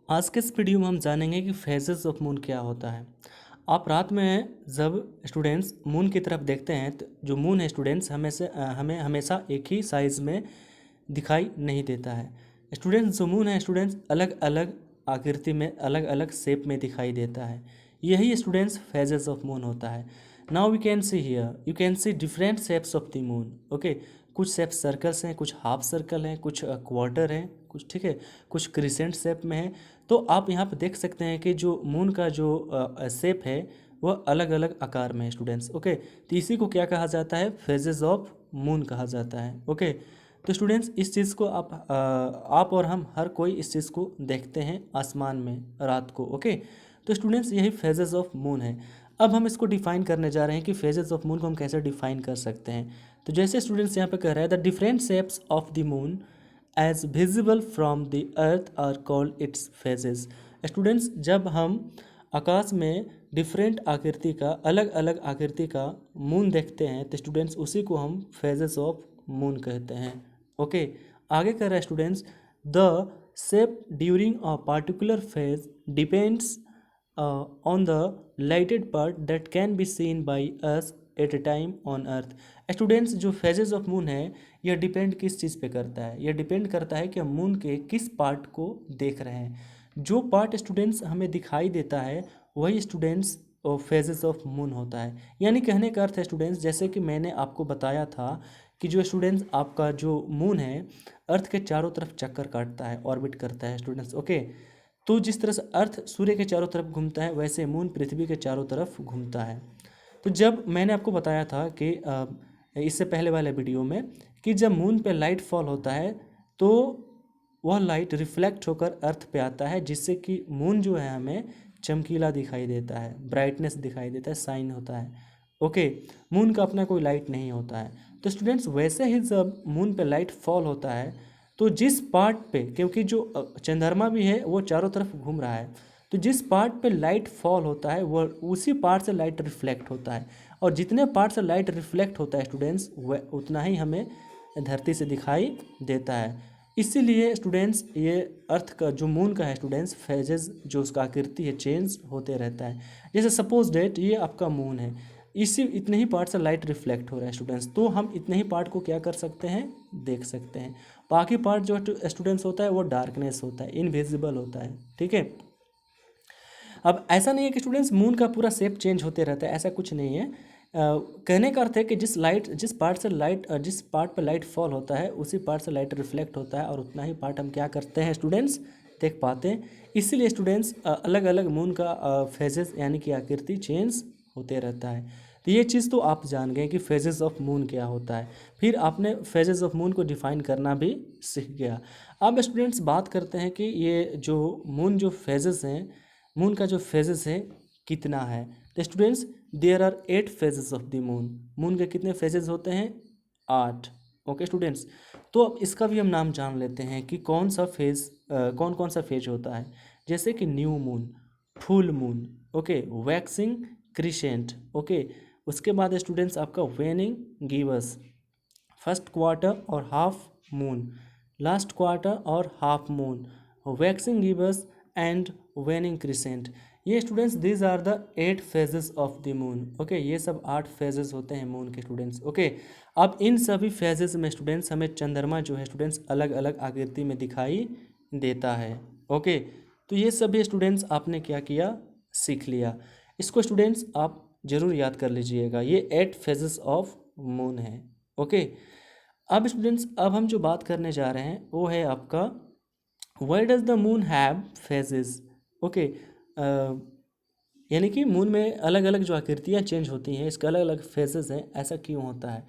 आज के इस वीडियो में हम जानेंगे कि फेजेस ऑफ मून क्या होता है। आप रात में जब स्टूडेंट्स मून की तरफ देखते हैं तो जो मून है स्टूडेंट्स हमें हमेशा एक ही साइज़ में दिखाई नहीं देता है। स्टूडेंट्स जो मून है स्टूडेंट्स अलग अलग आकृति में अलग अलग शेप में दिखाई देता है। यही स्टूडेंट्स फेजेस ऑफ मून होता है। Now we can see here you can see different shapes of the moon. Okay, कुछ शेप सर्कल्स हैं, कुछ हाफ सर्कल हैं, कुछ क्वार्टर हैं, कुछ ठीक है, कुछ क्रिसेंट शेप में है। तो आप यहाँ पे देख सकते हैं कि जो मून का जो शेप है वह अलग अलग आकार में है स्टूडेंट्स। ओके, तो इसी को क्या कहा जाता है, फेजेस ऑफ मून कहा जाता है। ओके, तो स्टूडेंट्स इस चीज़ को आप और हम हर कोई इस चीज़ को देखते हैं आसमान में रात को। ओके, तो स्टूडेंट्स यही फेजेस ऑफ मून है। अब हम इसको डिफाइन करने जा रहे हैं कि फेजेस ऑफ मून को हम कैसे डिफाइन कर सकते हैं। तो जैसे स्टूडेंट्स यहाँ पे कह रहे हैं the different shapes of the moon as visible from the earth are called its phases. Students जब हम आकाश में डिफरेंट आकृति का अलग अलग आकृति का मून देखते हैं तो स्टूडेंट्स उसी को हम फेजेस ऑफ मून कहते हैं। ओके, आगे कर रहा है students the shape during a particular phase depends on the lighted part that can be seen by us at A time on earth. Students जो फेजेस ऑफ मून है यह depend किस चीज़ पे करता है, यह डिपेंड करता है कि हम मून के किस पार्ट को देख रहे हैं। जो पार्ट स्टूडेंट्स हमें दिखाई देता है वही स्टूडेंट्स फेजेस ऑफ मून होता है। यानी कहने का अर्थ है स्टूडेंट्स, जैसे कि मैंने आपको बताया था कि जो स्टूडेंट्स आपका जो मून है अर्थ के चारों तरफ चक्कर काटता है, ऑर्बिट करता है स्टूडेंट्स। ओके, तो जिस तरह से अर्थ सूर्य के चारों तरफ घूमता है वैसे मून पृथ्वी के चारों तरफ घूमता है। तो जब मैंने आपको बताया था कि इससे पहले वाले वीडियो में कि जब मून पे लाइट फॉल होता है तो वह लाइट रिफ्लेक्ट होकर अर्थ पे आता है, जिससे कि मून जो है हमें चमकीला दिखाई देता है, ब्राइटनेस दिखाई देता है, शाइन होता है। ओके, मून का अपना कोई लाइट नहीं होता है। तो स्टूडेंट्स वैसे ही जब मून पे लाइट फॉल होता है तो जिस पार्ट पे, क्योंकि जो चंद्रमा भी है वो चारों तरफ घूम रहा है, तो जिस पार्ट पे लाइट फॉल होता है वो उसी पार्ट से लाइट रिफ्लेक्ट होता है। और जितने पार्ट से लाइट रिफ्लेक्ट होता है स्टूडेंट्स वह उतना ही हमें धरती से दिखाई देता है। इसीलिए स्टूडेंट्स ये अर्थ का जो मून का है स्टूडेंट्स फेजेस जो उसका आकृति है चेंज होते रहता है। जैसे सपोज डेट ये आपका मून है, इसी इतने ही पार्ट से लाइट रिफ्लेक्ट हो रहा है स्टूडेंट्स, तो हम इतने ही पार्ट को क्या कर सकते हैं, देख सकते हैं। बाकी पार्ट जो स्टूडेंट्स होता है वो डार्कनेस होता है, इनविजिबल होता है। ठीक है, अब ऐसा नहीं है कि स्टूडेंट्स मून का पूरा शेप चेंज होते रहता है, ऐसा कुछ नहीं है। कहने का अर्थ है कि जिस पार्ट पर लाइट फॉल होता है उसी पार्ट से लाइट रिफ्लेक्ट होता है और उतना ही पार्ट हम क्या करते हैं स्टूडेंट्स, देख पाते हैं। इसीलिए स्टूडेंट्स अलग अलग मून का फेजेस यानी कि आकृति चेंज होते रहता है। तो ये चीज़ तो आप जान गए कि फेजेस ऑफ मून क्या होता है। फिर आपने फेजेस ऑफ मून को डिफाइन करना भी सीख गया। अब स्टूडेंट्स बात करते हैं कि ये जो मून जो फेजेस हैं, मून का जो फेजेस है कितना है। तो students there are 8 phases of the moon. Moon के कितने फेजेस होते हैं, 8। ओके स्टूडेंट्स, तो अब इसका भी हम नाम जान लेते हैं कि कौन कौन सा फेज होता है। जैसे कि new moon, full moon, okay, waxing, crescent. Okay, उसके बाद स्टूडेंट्स आपका वेनिंग, गिवस, फर्स्ट क्वार्टर और हाफ मून, लास्ट क्वार्टर और half moon, waxing gibbous and waning crescent. ये students these are the 8 phases of the moon. Okay, ये सब 8 phases होते हैं मून के स्टूडेंट्स। ओके, अब इन सभी फेजेस में स्टूडेंट्स हमें चंद्रमा जो है स्टूडेंट्स अलग अलग आकृति में दिखाई देता है। ओके, तो ये सभी स्टूडेंट्स आपने क्या किया, सीख लिया। इसको स्टूडेंट्स आप जरूर याद कर लीजिएगा, ये 8 फेजेस ऑफ मून है। ओके, अब स्टूडेंट्स अब हम जो बात करने जा रहे हैं वो है आपका why does the moon have phases. Okay, यानी कि मून में अलग अलग जो आकृतियाँ चेंज होती हैं, इसके अलग अलग फेजेस हैं, ऐसा क्यों होता है।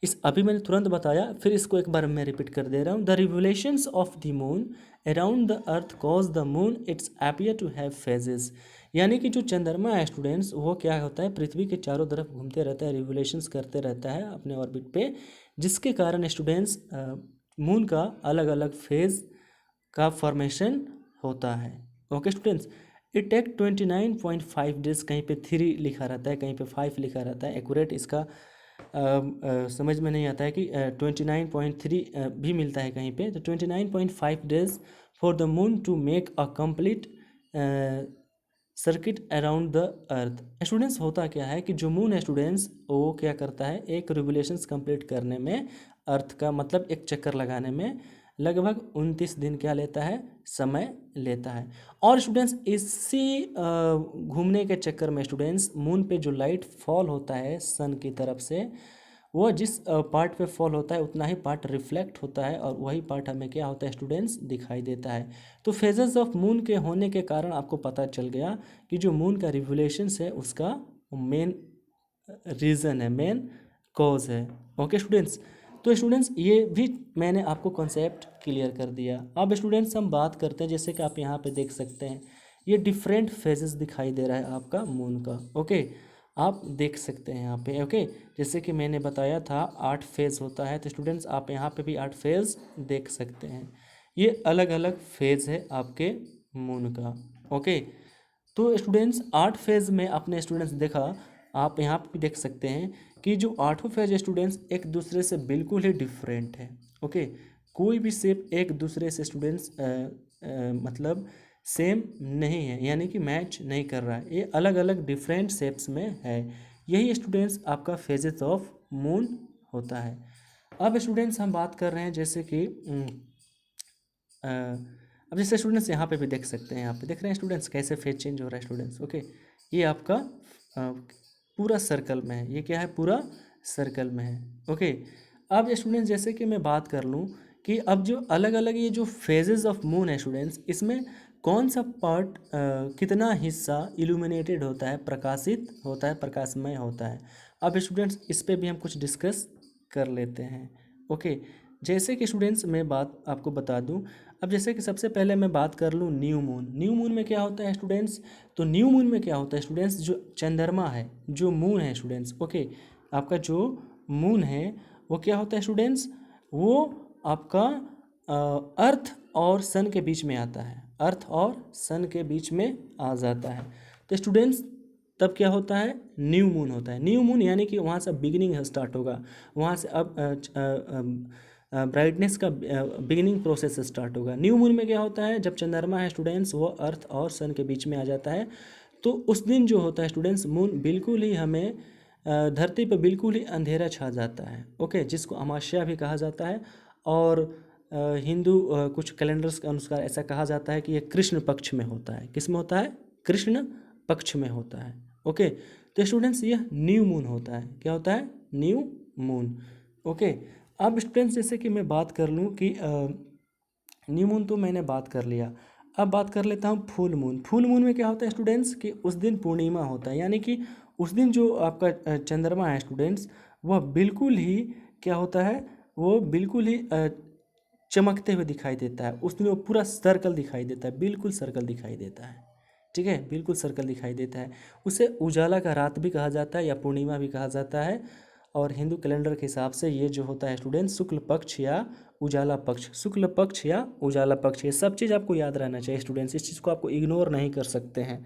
इस अभी मैंने तुरंत बताया, फिर इसको एक बार मैं रिपीट कर दे रहा हूँ। The revolutions of the moon around the earth cause the moon it's appear to have phases. यानी कि जो चंद्रमा है स्टूडेंट्स वो क्या होता है, पृथ्वी के चारों तरफ घूमते रहता है, रिवोल्यूशंस करते रहता है अपने ऑर्बिट पे, जिसके कारण स्टूडेंट्स मून का अलग अलग फेज का फॉर्मेशन होता है। Okay students, it take 29.5 days, कहीं पे 3 लिखा रहता है, कहीं पे 5 लिखा रहता है। एक्यूरेट इसका समझ में नहीं आता है कि 29.3 भी मिलता है कहीं पे, तो 29.5 days for the moon to make a complete circuit around the earth. Students होता क्या है कि जो मून है स्टूडेंट्स वो क्या करता है, एक रिवोल्यूशंस कंप्लीट करने में, अर्थ का मतलब एक चक्कर लगाने में लगभग 29 दिन क्या लेता है, समय लेता है। और स्टूडेंट्स इसी घूमने के चक्कर में स्टूडेंट्स मून पे जो लाइट फॉल होता है सन की तरफ से, वो जिस पार्ट पे फॉल होता है उतना ही पार्ट रिफ्लेक्ट होता है और वही पार्ट हमें क्या होता है स्टूडेंट्स, दिखाई देता है। तो फेजेस ऑफ मून के होने के कारण आपको पता चल गया कि जो मून का रिवोल्यूशंस है उसका मेन रीज़न है, मेन कॉज है। ओके स्टूडेंट्स, तो स्टूडेंट्स ये भी मैंने आपको कॉन्सेप्ट क्लियर कर दिया। अब स्टूडेंट्स हम बात करते हैं, जैसे कि आप यहाँ पे देख सकते हैं ये डिफरेंट फेजेस दिखाई दे रहा है आपका मून का। ओके, आप देख सकते हैं यहाँ पे। ओके, जैसे कि मैंने बताया था 8 फेज़ होता है, तो स्टूडेंट्स आप यहाँ पे भी 8 फेज़ देख सकते हैं। ये अलग अलग फेज़ है आपके मून का। ओके, तो स्टूडेंट्स 8 फेज़ में अपने स्टूडेंट्स देखा, आप यहाँ पे भी देख सकते हैं कि जो 8 फेज स्टूडेंट्स एक दूसरे से बिल्कुल ही डिफरेंट है। ओके, कोई भी शेप एक दूसरे से स्टूडेंट्स मतलब सेम नहीं है, यानी कि मैच नहीं कर रहा है, ये अलग अलग डिफरेंट शेप्स में है। यही स्टूडेंट्स आपका फेजेस ऑफ मून होता है। अब स्टूडेंट्स हम बात कर रहे हैं जैसे कि अब जैसे स्टूडेंट्स यहाँ पे भी देख सकते हैं, यहाँ पे देख रहे हैं स्टूडेंट्स कैसे फेज चेंज हो रहा है स्टूडेंट्स। ओके, ये आपका पूरा सर्कल में है, ये क्या है, पूरा सर्कल में है। ओके, अब स्टूडेंट्स जैसे कि मैं बात कर लूँ कि अब जो अलग अलग ये जो फेजेस ऑफ मून है स्टूडेंट्स, इसमें कौन सा पार्ट कितना हिस्सा इल्यूमिनेटेड होता है, प्रकाशित होता है, प्रकाशमय होता है। अब स्टूडेंट्स इस पे भी हम कुछ डिस्कस कर लेते हैं। ओके, जैसे कि स्टूडेंट्स मैं बात आपको बता दूं, अब जैसे कि सबसे पहले मैं बात कर लूँ न्यू मून। न्यू मून में क्या होता है स्टूडेंट्स, तो न्यू मून में क्या होता है स्टूडेंट्स, जो चंद्रमा है, जो मून है स्टूडेंट्स, ओके, आपका जो मून है वो क्या होता है स्टूडेंट्स, वो आपका अर्थ और सन के बीच में आता है, अर्थ और सन के बीच में आ जाता है। तो स्टूडेंट्स तब क्या होता है, न्यू मून होता है। न्यू मून यानी कि वहाँ से बिगिनिंग स्टार्ट होगा, वहाँ से अब ब्राइटनेस का बिगिनिंग प्रोसेस स्टार्ट होगा। न्यू मून में क्या होता है, जब चंद्रमा है स्टूडेंट्स वो अर्थ और सन के बीच में आ जाता है, तो उस दिन जो होता है स्टूडेंट्स मून बिल्कुल ही हमें धरती पर बिल्कुल ही अंधेरा छा जाता है। ओके, जिसको अमावस्या भी कहा जाता है। और हिंदू कुछ कैलेंडर्स के अनुसार ऐसा कहा जाता है कि ये कृष्ण पक्ष में होता है। किस में होता है, कृष्ण पक्ष में होता है। ओके, तो स्टूडेंट्स ये न्यू मून होता है, क्या होता है, न्यू मून। ओके, अब स्टूडेंट्स जैसे कि मैं बात कर लूँ कि न्यू मून तो मैंने बात कर लिया, अब बात कर लेता हूँ फुल मून। फुल मून में क्या होता है स्टूडेंट्स कि उस दिन पूर्णिमा होता है, यानी कि उस दिन जो आपका चंद्रमा है स्टूडेंट्स, वह बिल्कुल ही क्या होता है, वो बिल्कुल ही चमकते हुए दिखाई देता है। उस दिन वो पूरा सर्कल दिखाई देता है, बिल्कुल सर्कल दिखाई देता है। ठीक है, बिल्कुल सर्कल दिखाई देता है। उसे उजाला का रात भी कहा जाता है या पूर्णिमा भी कहा जाता है। और हिंदू कैलेंडर के हिसाब से ये जो होता है स्टूडेंट शुक्ल पक्ष या उजाला पक्ष, शुक्ल पक्ष या उजाला पक्ष, ये सब चीज़ आपको याद रहना चाहिए स्टूडेंट्स, इस चीज़ को आपको इग्नोर नहीं कर सकते हैं।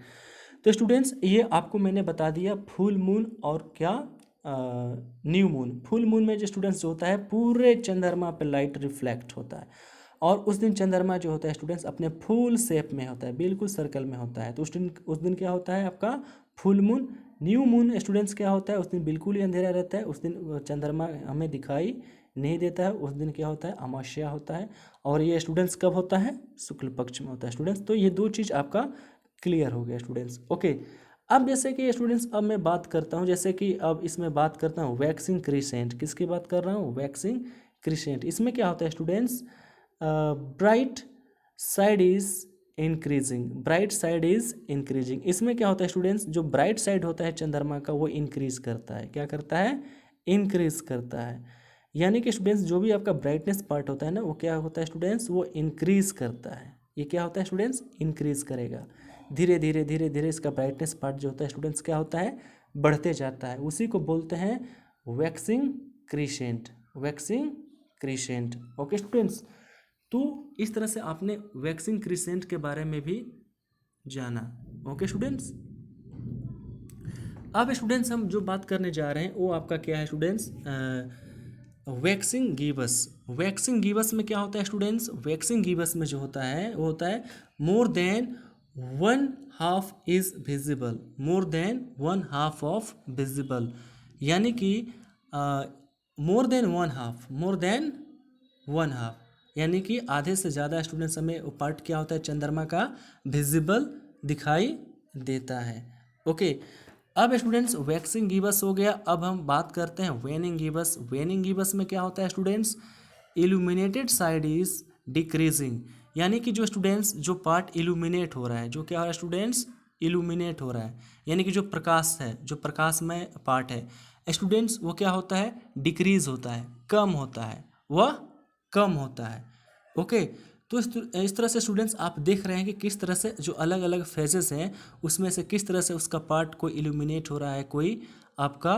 तो स्टूडेंट्स ये आपको मैंने बता दिया फुल मून और क्या न्यू मून। फुल मून में जो स्टूडेंट्स जो होता है पूरे चंद्रमा पे लाइट रिफ्लेक्ट होता है, और उस दिन चंद्रमा जो होता है स्टूडेंट्स अपने फुल शेप में होता है, बिल्कुल सर्कल में होता है। तो उस दिन क्या होता है आपका full moon. New moon students क्या होता है, उस दिन बिल्कुल ही अंधेरा रहता है, उस दिन चंद्रमा हमें दिखाई नहीं देता है, उस दिन क्या होता है, अमावस्या होता है। और ये स्टूडेंट्स कब होता है, शुक्ल पक्ष में होता है स्टूडेंट्स। तो ये दो चीज़ आपका क्लियर हो गया स्टूडेंट्स। ओके, अब जैसे कि स्टूडेंट्स अब मैं बात करता हूँ, जैसे कि अब इसमें बात करता हूँ वैक्सिंग क्रिसेंट। किसकी बात कर रहा हूँ, वैक्सिंग क्रिसेंट। इसमें क्या होता है students, bright side is increasing, bright side is increasing. इसमें क्या होता है स्टूडेंट्स, जो ब्राइट साइड होता है चंद्रमा का वो इंक्रीज करता है, क्या करता है, इंक्रीज करता है। यानी कि स्टूडेंट्स जो भी आपका ब्राइटनेस पार्ट होता है ना, वो क्या होता है स्टूडेंट्स, वो इंक्रीज करता है। ये क्या होता है स्टूडेंट्स, इंक्रीज करेगा, धीरे धीरे धीरे धीरे इसका ब्राइटनेस पार्ट जो होता है स्टूडेंट्स क्या होता है, बढ़ते जाता है। उसी को बोलते हैं waxing crescent, waxing crescent. Okay students, तो इस तरह से आपने वैक्सिंग क्रिसेंट के बारे में भी जाना। ओके स्टूडेंट्स, अब स्टूडेंट्स हम जो बात करने जा रहे हैं वो आपका क्या है students, waxing Gibbs. Waxing Gibbs में क्या होता है स्टूडेंट्स? वैक्सिंग गिबस में जो होता है वो होता है more than one half is visible, more than one half of visible, यानी कि more than one half, more than one half, यानी कि आधे से ज़्यादा स्टूडेंट्स हमें वो पार्ट क्या होता है चंद्रमा का विजिबल दिखाई देता है। ओके, अब स्टूडेंट्स वैक्सिंग गिबस हो गया। अब हम बात करते हैं वेनिंग गिबस। वेनिंग गिबस में क्या होता है students? Illuminated side is decreasing, यानी कि जो स्टूडेंट्स जो पार्ट इल्यूमिनेट हो रहा है, जो क्या हो रहा है स्टूडेंट्स? इल्यूमिनेट हो रहा है, यानी कि जो प्रकाश है, जो प्रकाशमय पार्ट है स्टूडेंट्स, वो क्या होता है? डिक्रीज होता है, कम होता है, वह कम होता है। ओके, तो इस तरह से स्टूडेंट्स आप देख रहे हैं कि किस तरह से जो अलग अलग फेजेस हैं उसमें से किस तरह से उसका पार्ट कोई इल्यूमिनेट हो रहा है, कोई आपका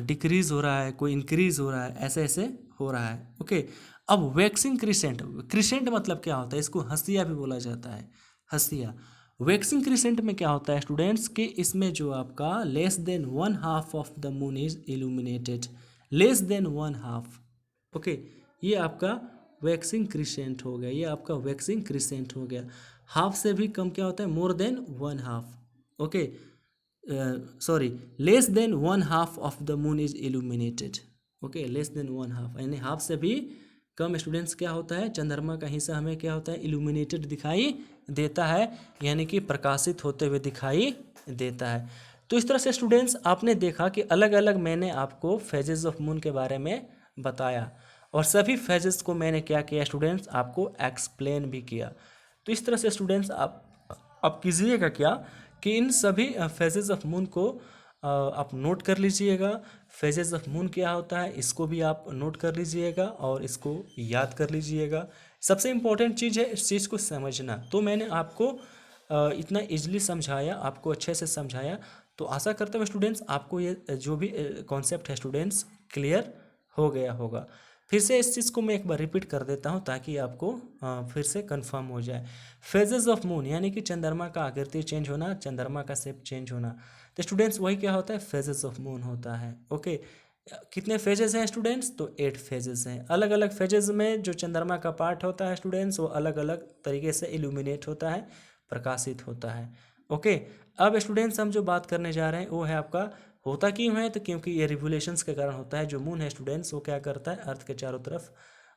डिक्रीज हो रहा है, कोई इंक्रीज हो रहा है, ऐसे ऐसे हो रहा है। ओके, अब वैक्सिंग क्रिसेंट। क्रिसेंट मतलब क्या होता है? इसको हंसिया भी बोला जाता है, हंसिया। वैक्सिंग क्रिसेंट में क्या होता है स्टूडेंट्स कि इसमें जो आपका less than one half of the moon is illuminated, less than one half. Okay, ये आपका वैक्सिंग क्रिसेंट हो गया, ये आपका वैक्सिंग क्रिसेंट हो गया। हाफ से भी कम क्या होता है? More than one half. Okay, sorry, less than one half of the moon is illuminated. Okay, less than one half यानी हाफ से भी कम स्टूडेंट्स क्या होता है? चंद्रमा का हिस्सा हमें क्या होता है? इल्यूमिनेटेड दिखाई देता है, यानी कि प्रकाशित होते हुए दिखाई देता है। तो इस तरह से स्टूडेंट्स आपने देखा कि अलग अलग मैंने आपको फेजेस ऑफ मून के बारे में बताया और सभी फेजेस को मैंने क्या किया स्टूडेंट्स? आपको एक्सप्लेन भी किया। तो इस तरह से स्टूडेंट्स आप कीजिएगा क्या कि इन सभी फेजेस ऑफ मून को आप नोट कर लीजिएगा। फेजेस ऑफ मून क्या होता है इसको भी आप नोट कर लीजिएगा और इसको याद कर लीजिएगा। सबसे इम्पोर्टेंट चीज़ है इस चीज़ को समझना। तो मैंने आपको इतना इजली समझाया, आपको अच्छे से समझाया, तो आशा करता हूँ स्टूडेंट्स आपको ये जो भी कॉन्सेप्ट है स्टूडेंट्स क्लियर हो गया होगा। फिर से इस चीज़ को मैं एक बार रिपीट कर देता हूँ ताकि आपको फिर से कंफर्म हो जाए। फेजेस ऑफ मून यानी कि चंद्रमा का आकृति चेंज होना, चंद्रमा का शेप चेंज होना। तो स्टूडेंट्स वही क्या होता है? फेजेस ऑफ मून होता है। ओके, कितने फेजेस हैं स्टूडेंट्स? तो 8 फेजेस हैं। अलग अलग फेजेस में जो चंद्रमा का पार्ट होता है स्टूडेंट्स वो अलग अलग तरीके से इल्यूमिनेट होता है, प्रकाशित होता है। ओके, अब स्टूडेंट्स हम जो बात करने जा रहे हैं वो है आपका होता क्यों है? तो क्योंकि ये रिवोल्यूशंस के कारण होता है। जो मून है स्टूडेंट्स वो क्या करता है? अर्थ के चारों तरफ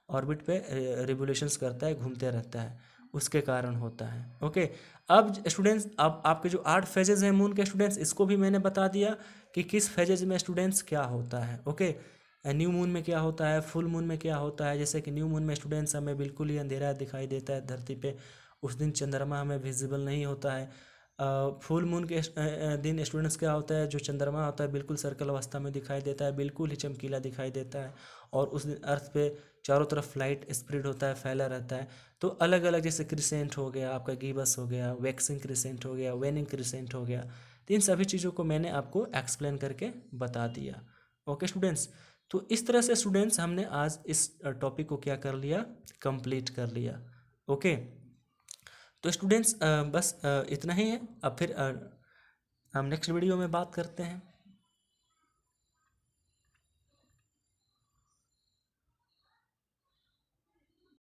ऑर्बिट पे रिवोल्यूशंस करता है, घूमते रहता है, उसके कारण होता है। ओके, अब स्टूडेंट्स अब आपके जो 8 फेजेज हैं मून के स्टूडेंट्स इसको भी मैंने बता दिया कि किस फेजेज में स्टूडेंट्स क्या होता है। ओके, न्यू मून में क्या होता है, फुल मून में क्या होता है। जैसे कि न्यू मून में स्टूडेंट्स हमें बिल्कुल ही अंधेरा दिखाई देता है धरती पे, उस दिन चंद्रमा हमें विजिबल नहीं होता है। फुल मून के दिन स्टूडेंट्स क्या होता है? जो चंद्रमा होता है बिल्कुल सर्कल अवस्था में दिखाई देता है, बिल्कुल ही चमकीला दिखाई देता है और उस दिन अर्थ पे चारों तरफ लाइट स्प्रेड होता है, फैला रहता है। तो अलग अलग जैसे क्रिसेंट हो गया, आपका गिबस हो गया, वैक्सिंग क्रिसेंट हो गया, वेनिंग क्रिसेंट हो गया। तो इन सभी चीज़ों को मैंने आपको एक्सप्लेन करके बता दिया। ओके स्टूडेंट्स, तो इस तरह से स्टूडेंट्स हमने आज इस टॉपिक को क्या कर लिया? कंप्लीट कर लिया। ओके, तो स्टूडेंट्स बस इतना ही है। अब फिर हम नेक्स्ट वीडियो में बात करते हैं।